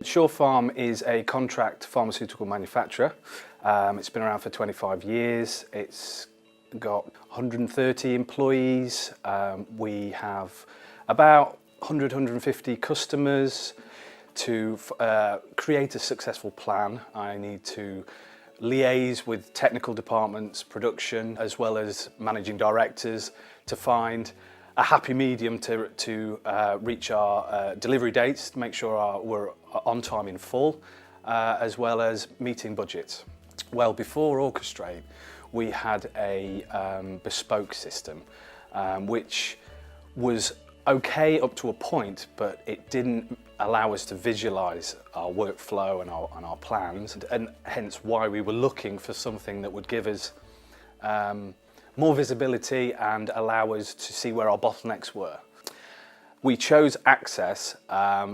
Surepharm is a contract pharmaceutical manufacturer. It's been around for 25 years. It's got 130 employees. We have about 150 customers. To create a successful plan, I need to liaise with technical departments, production, as well as managing directors to find a happy medium to reach our delivery dates, to make sure we're on time in full, as well as meeting budgets. Well, before Orchestrate, we had a bespoke system, which was okay up to a point, but it didn't allow us to visualize our workflow and our plans, and hence why we were looking for something that would give us more visibility and allow us to see where our bottlenecks were. We chose Access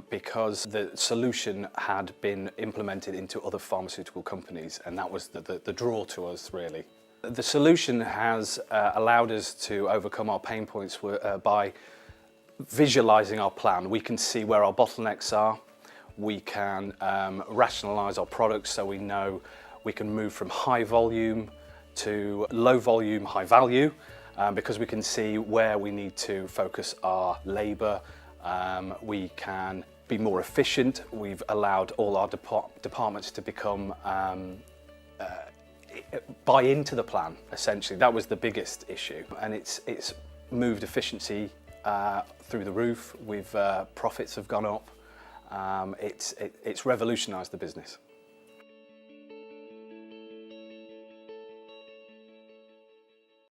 because the solution had been implemented into other pharmaceutical companies, and that was the draw to us, really. The solution has allowed us to overcome our pain points by visualizing our plan. We can see where our bottlenecks are. We can rationalize our products so we know we can move from high volume to low volume, high value, because we can see where we need to focus our labor. We can be more efficient. We've allowed all our departments to become buy into the plan, essentially. That was the biggest issue, and it's moved efficiency through the roof. Profits have gone up. It's revolutionized the business.